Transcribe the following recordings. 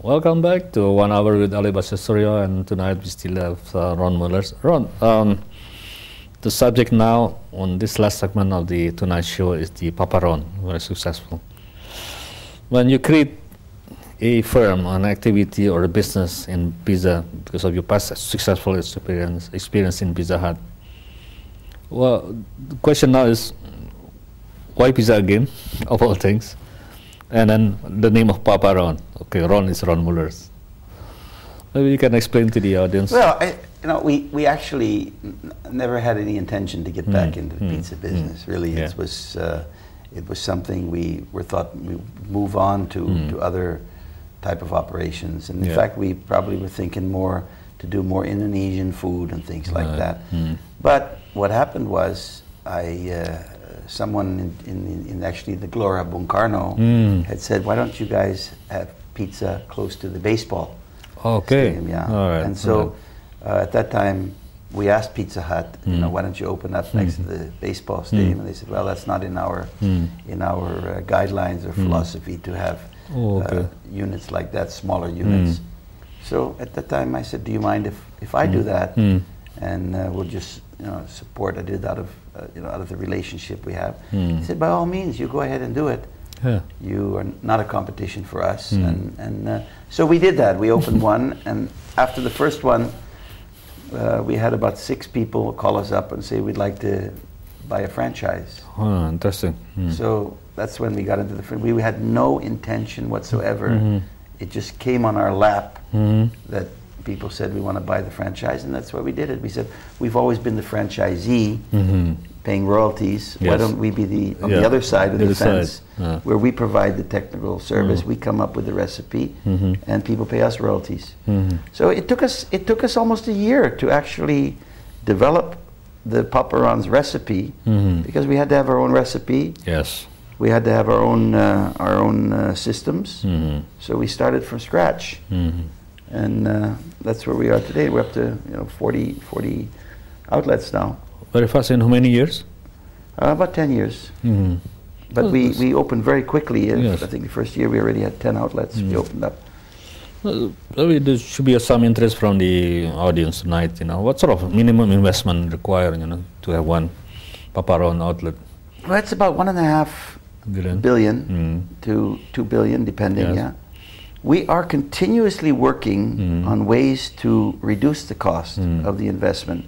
Welcome back to 1 Hour with Ali Basasuryo, and tonight we still have Ron Mullers. Ron, the subject now on this last segment of the Tonight Show is the Papa Ron, very successful. When you create a firm, an activity or a business in pizza because of your past successful experience in Pizza Hut, well, the question now is, why pizza again, of all things? And then the name of Papa Ron. Okay, Ron is Ron Mullers. Maybe you can explain to the audience. Well, we actually never had any intention to get back into the pizza business. Really, it was something we thought we move on to other type of operations. And in fact, we probably were thinking more to do more Indonesian food and things like that. But what happened was, someone in actually the Glora Bung Karno had said, why don't you guys have pizza close to the baseball stadium? Yeah. All right. And so at that time we asked Pizza Hut, why don't you open up next to the baseball stadium? And they said, well, that's not in our guidelines or philosophy to have units like that, smaller units. So at that time I said, do you mind if I do that? And we'll just support. I did out of the relationship we have. He said, by all means, you go ahead and do it. You are not a competition for us. And so we did that. We opened one, and after the first one, we had about 6 people call us up and say, we'd like to buy a franchise. Oh, interesting. So that's when we got into the we had no intention whatsoever. It just came on our lap that people said we want to buy the franchise, and that's why we did it. We said, we've always been the franchisee, paying royalties. Why don't we be on the other side of the fence, where we provide the technical service, we come up with the recipe, and people pay us royalties. So it took us almost a year to actually develop the Papa Ron's recipe, because we had to have our own recipe. Yes. We had to have our own systems. So we started from scratch. And that's where we are today. We're up to 40 outlets now. Very fast. In how many years? About 10 years. But we opened very quickly. I think the first year we already had 10 outlets we opened up. Well, there should be some interest from the audience tonight. What sort of minimum investment required to have one Papa Ron outlet? Well, it's about $1.5 billion to $2 billion, depending. We are continuously working on ways to reduce the cost of the investment.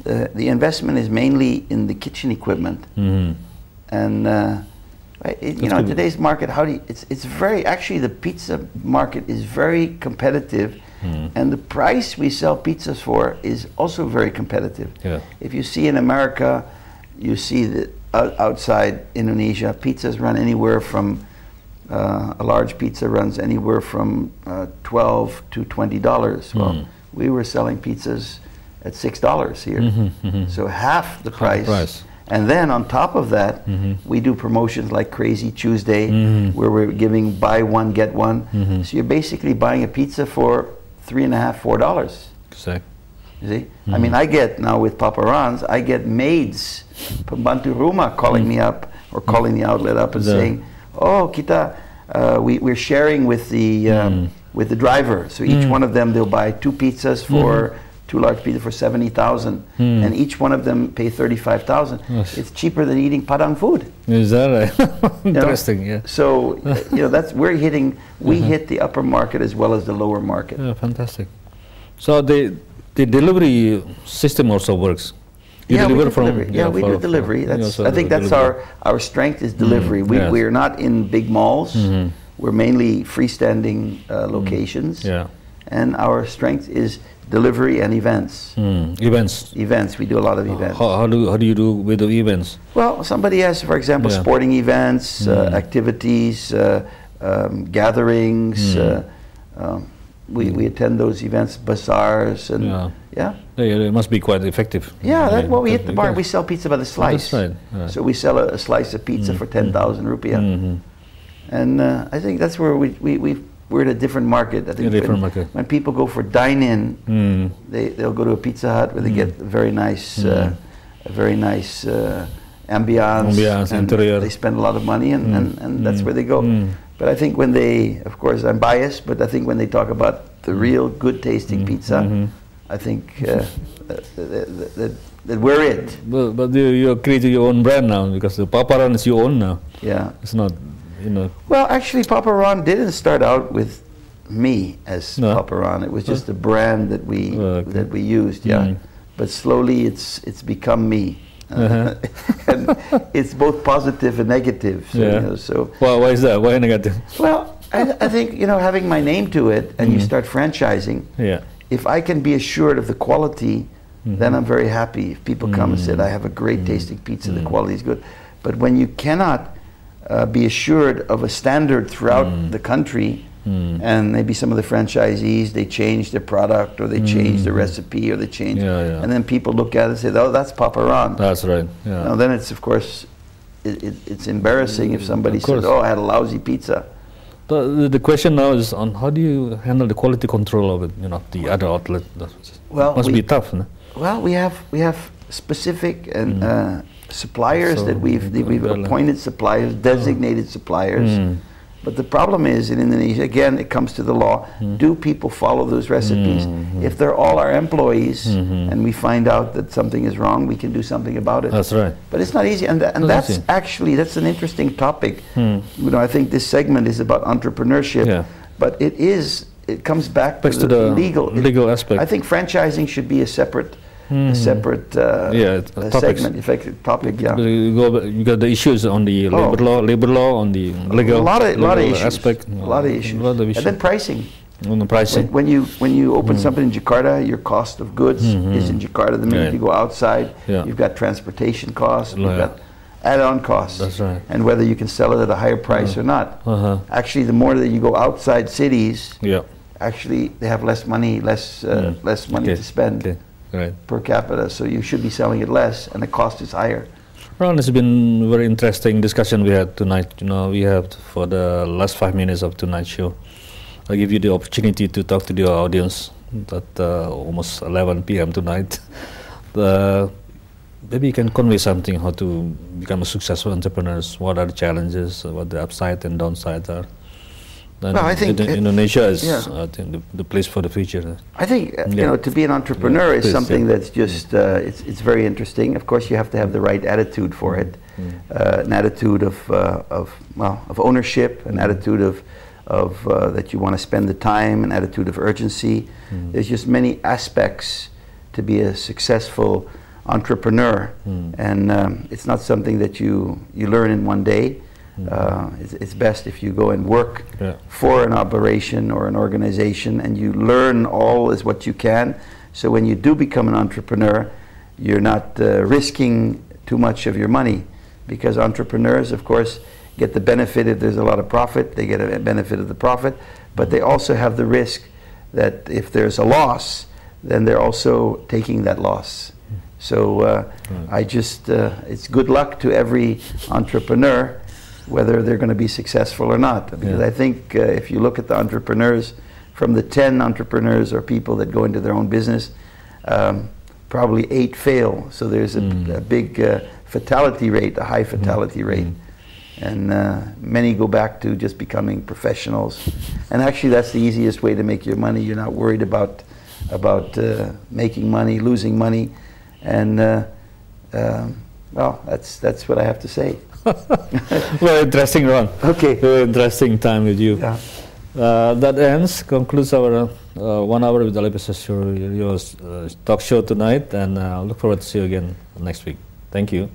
The investment is mainly in the kitchen equipment, and in today's market, it's very actually the pizza market is very competitive, and the price we sell pizzas for is also very competitive. If you see in America, you see that outside Indonesia, pizzas run anywhere from a large pizza runs anywhere from $12 to $20. Well, we were selling pizzas at $6 here, so half the price. And then on top of that, we do promotions like Crazy Tuesday, where we're giving buy one get one. So you're basically buying a pizza for $3.50, $4. Exactly. You see, I mean, I get now with Papa Ron's, I get maids from Bantu Rumah calling me up or calling the outlet up and saying, oh, kita, we're sharing with the driver. So each one of them, they'll buy 2 pizzas for 2 large pizzas for 70,000, and each one of them pay 35,000. It's cheaper than eating Padang food. Is that right? Interesting. Yeah. So that's we hit the upper market as well as the lower market. Yeah, fantastic. So the delivery system also works. You deliver from delivery. We do delivery. I think that's our strength is delivery. We're not in big malls. We're mainly freestanding locations. And our strength is delivery and events. Events. We do a lot of events. How do you do with the events? Well, somebody has, for example, sporting events, activities, gatherings. We attend those events, bazaars, and it must be quite effective. We hit the bar. We sell pizza by the slice. So we sell a slice of pizza for 10,000 rupiah, and I think that's where we're in a different market. I think when people go for dine-in, they'll go to a Pizza Hut where they get a very nice ambiance, and interior. they spend a lot of money, and that's where they go. But I think when they, of course, I'm biased, but I think when they talk about the real good tasting pizza, I think that we're it. But you're creating your own brand now, because the Papa Ron is your own now. Yeah. It's not, you know. Well, actually, Papa Ron didn't start out with me as Papa Ron. It was just a brand that we used. Yeah. But slowly, it's become me. And it's both positive and negative. So, you know, so well, why is that? Why negative? Well, I think, you know, having my name to it, and you start franchising. Yeah. If I can be assured of the quality, then I'm very happy. If people come and say, I have a great tasting pizza, the quality is good. But when you cannot be assured of a standard throughout the country, and maybe some of the franchisees, they change their product, or they change the recipe, or they change, and then people look at it and say, oh, that's Papa Ron. That's right. Yeah. Now then it's, of course, it's embarrassing if somebody says, oh, I had a lousy pizza. The question now is on how do you handle the quality control of it, you know, the other outlet. Well, must be tough, no? Well, we have specific and suppliers that we've appointed suppliers, designated suppliers. But the problem is in Indonesia, again, it comes to the law. Do people follow those recipes? If they're all our employees, and we find out that something is wrong, we can do something about it. That's right. But it's not easy, and that's actually, that's an interesting topic. You know, I think this segment is about entrepreneurship, but it comes back to the legal aspect. I think franchising should be a separate segment, effective topic. Yeah, you got the issues on the labor law, on the legal, a lot of issues, aspect, a lot of issues, and then pricing. On the pricing, when you open something in Jakarta, your cost of goods is in Jakarta. The minute you go outside, you've got transportation costs, you've got add-on costs. That's right. And whether you can sell it at a higher price or not. Actually, the more that you go outside cities, actually they have less money, less money to spend. Right. Per capita, so you should be selling it less, and the cost is higher. Ron, it's been a very interesting discussion we had tonight. You know, we have for the last 5 minutes of tonight's show. I'll give you the opportunity to talk to the audience at almost 11 p.m. tonight. Maybe you can convey something how to become a successful entrepreneur. What are the challenges? What the upside and downside are? Well, I think Indonesia is, I think, the place for the future. I think you know, to be an entrepreneur is something that's just it's very interesting. Of course, you have to have the right attitude for it, an attitude of ownership, an attitude of that you want to spend the time, an attitude of urgency. There's just many aspects to be a successful entrepreneur, and it's not something that you learn in one day. It's best if you go and work for an operation or an organization, and you learn all as what you can. So when you do become an entrepreneur, you're not risking too much of your money, because entrepreneurs, of course, get the benefit if there's a lot of profit. They get a benefit of the profit, but they also have the risk that if there's a loss, then they're also taking that loss. So it's good luck to every entrepreneur, whether they're going to be successful or not. Because I think if you look at the entrepreneurs, from the 10 entrepreneurs or people that go into their own business, probably 8 fail. So there's a big fatality rate, a high fatality rate. And many go back to just becoming professionals. And actually that's the easiest way to make your money. You're not worried about making money, losing money. And well, that's what I have to say. Well, interesting, Ron. Okay. Very interesting time with you. Yeah. That concludes our 1 hour with Ali Pastor, your talk show tonight, and I look forward to see you again next week. Thank you.